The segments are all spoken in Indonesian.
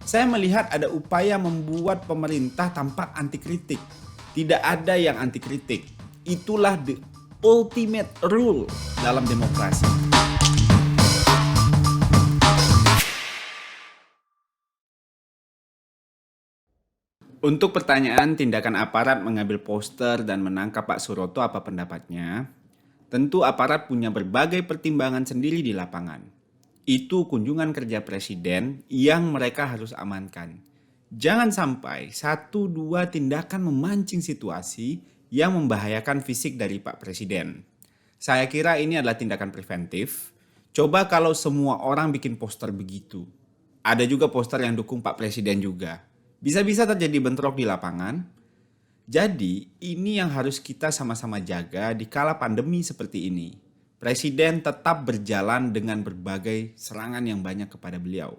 Saya melihat ada upaya membuat pemerintah tampak anti kritik. Tidak ada yang anti kritik. Itulah the ultimate rule dalam demokrasi. Untuk pertanyaan tindakan aparat mengambil poster dan menangkap Pak Suroto apa pendapatnya? Tentu aparat punya berbagai pertimbangan sendiri di lapangan. Itu kunjungan kerja presiden yang mereka harus amankan. Jangan sampai satu dua tindakan memancing situasi yang membahayakan fisik dari Pak Presiden. Saya kira ini adalah tindakan preventif. Coba kalau semua orang bikin poster begitu. Ada juga poster yang dukung Pak Presiden juga. Bisa-bisa terjadi bentrok di lapangan. Jadi, ini yang harus kita sama-sama jaga di kala pandemi seperti ini. Presiden tetap berjalan dengan berbagai serangan yang banyak kepada beliau.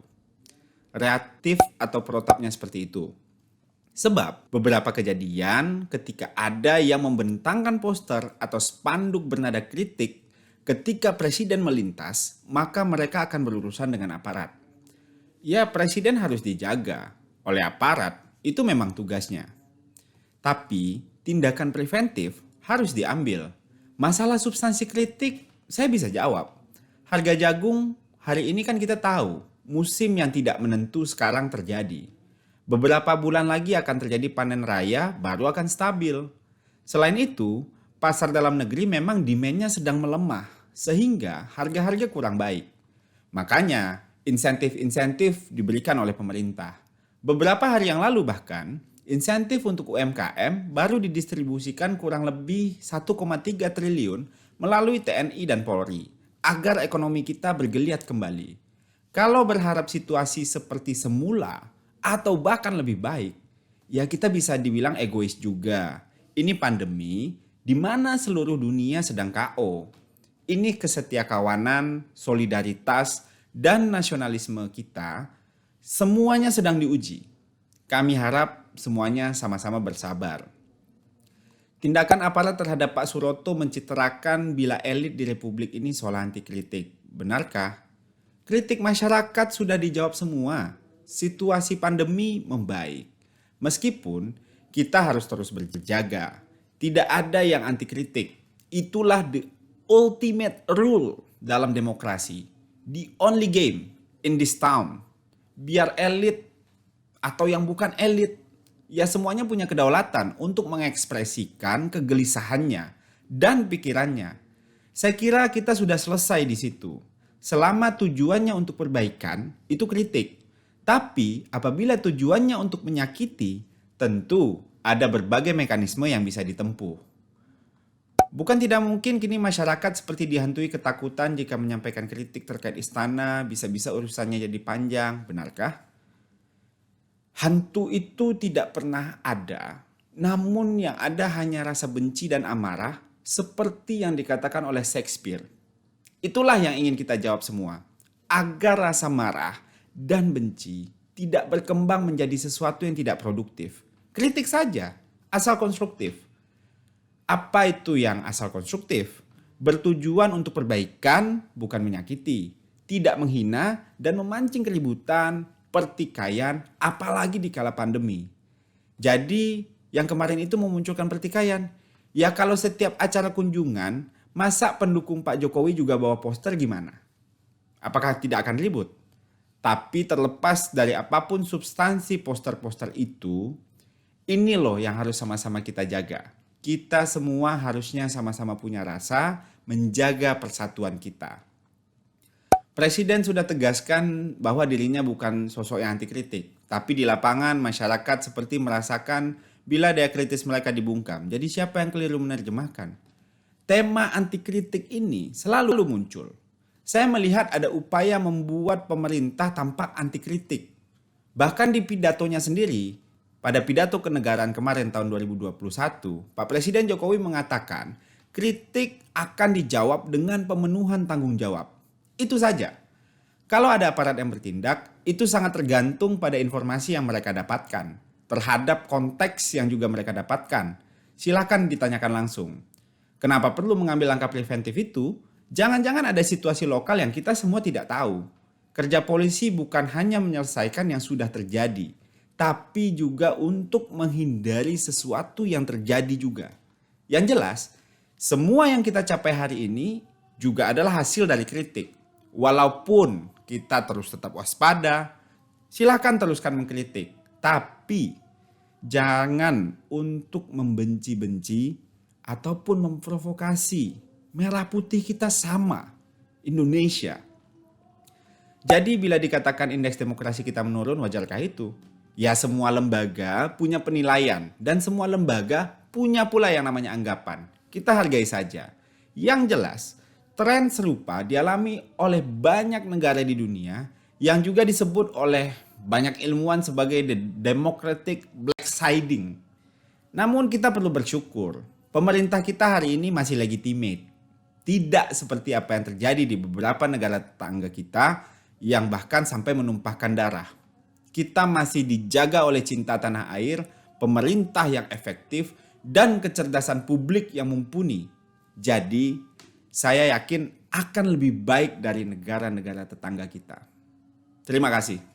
Reaktif atau protapnya seperti itu. Sebab beberapa kejadian ketika ada yang membentangkan poster atau spanduk bernada kritik ketika presiden melintas, maka mereka akan berurusan dengan aparat. Ya, presiden harus dijaga oleh aparat, itu memang tugasnya. Tapi tindakan preventif harus diambil. Masalah substansi kritik saya bisa jawab. Harga jagung hari ini kan kita tahu musim yang tidak menentu sekarang terjadi. Beberapa bulan lagi akan terjadi panen raya baru akan stabil. Selain itu, pasar dalam negeri memang demand-nya sedang melemah sehingga harga-harga kurang baik. Makanya insentif-insentif diberikan oleh pemerintah. Beberapa hari yang lalu bahkan, insentif untuk UMKM baru didistribusikan kurang lebih 1,3 triliun melalui TNI dan Polri agar ekonomi kita bergeliat kembali. Kalau berharap situasi seperti semula atau bahkan lebih baik, ya kita bisa dibilang egois juga. Ini pandemi di mana seluruh dunia sedang KO. Ini kesetiakawanan, solidaritas, dan nasionalisme kita semuanya sedang diuji. Kami harap semuanya sama-sama bersabar. Tindakan aparat terhadap Pak Suroto mencitrakan bila elit di Republik ini seolah anti kritik. Benarkah? Kritik masyarakat sudah dijawab semua. Situasi pandemi membaik. Meskipun kita harus terus berjaga. Tidak ada yang anti kritik. Itulah the ultimate rule dalam demokrasi. The only game in this town. Biar elit atau yang bukan elit, ya semuanya punya kedaulatan untuk mengekspresikan kegelisahannya dan pikirannya. Saya kira kita sudah selesai di situ. Selama tujuannya untuk perbaikan, itu kritik. Tapi apabila tujuannya untuk menyakiti, tentu ada berbagai mekanisme yang bisa ditempuh. Bukan tidak mungkin kini masyarakat seperti dihantui ketakutan jika menyampaikan kritik terkait istana, bisa-bisa urusannya jadi panjang, benarkah? Hantu itu tidak pernah ada, namun yang ada hanya rasa benci dan amarah seperti yang dikatakan oleh Shakespeare. Itulah yang ingin kita jawab semua, agar rasa marah dan benci tidak berkembang menjadi sesuatu yang tidak produktif. Kritik saja, asal konstruktif. Apa itu yang asal konstruktif? Bertujuan untuk perbaikan, bukan menyakiti. Tidak menghina dan memancing keributan, pertikaian, apalagi di kala pandemi. Jadi, yang kemarin itu memunculkan pertikaian. Ya kalau setiap acara kunjungan, masa pendukung Pak Jokowi juga bawa poster gimana? Apakah tidak akan ribut? Tapi terlepas dari apapun substansi poster-poster itu, ini loh yang harus sama-sama kita jaga. Kita semua harusnya sama-sama punya rasa menjaga persatuan kita. Presiden sudah tegaskan bahwa dirinya bukan sosok yang anti kritik. Tapi di lapangan masyarakat seperti merasakan bila daya kritis mereka dibungkam. Jadi siapa yang keliru menerjemahkan? Tema anti kritik ini selalu muncul. Saya melihat ada upaya membuat pemerintah tampak anti kritik. Bahkan di pidatonya sendiri, pada pidato kenegaraan kemarin tahun 2021, Pak Presiden Jokowi mengatakan kritik akan dijawab dengan pemenuhan tanggung jawab. Itu saja. Kalau ada aparat yang bertindak, itu sangat tergantung pada informasi yang mereka dapatkan, terhadap konteks yang juga mereka dapatkan. Silakan ditanyakan langsung. Kenapa perlu mengambil langkah preventif itu? Jangan-jangan ada situasi lokal yang kita semua tidak tahu. Kerja polisi bukan hanya menyelesaikan yang sudah terjadi, tapi juga untuk menghindari sesuatu yang terjadi juga. Yang jelas, semua yang kita capai hari ini juga adalah hasil dari kritik. Walaupun kita terus tetap waspada, silakan teruskan mengkritik. Tapi jangan untuk membenci-benci ataupun memprovokasi. Merah putih kita sama, Indonesia. Jadi bila dikatakan indeks demokrasi kita menurun, wajarkah itu? Ya semua lembaga punya penilaian dan semua lembaga punya pula yang namanya anggapan. Kita hargai saja. Yang jelas, tren serupa dialami oleh banyak negara di dunia yang juga disebut oleh banyak ilmuwan sebagai the democratic backsliding. Namun kita perlu bersyukur, pemerintah kita hari ini masih legitimate. Tidak seperti apa yang terjadi di beberapa negara tetangga kita yang bahkan sampai menumpahkan darah. Kita masih dijaga oleh cinta tanah air, pemerintah yang efektif, dan kecerdasan publik yang mumpuni. Jadi, saya yakin akan lebih baik dari negara-negara tetangga kita. Terima kasih.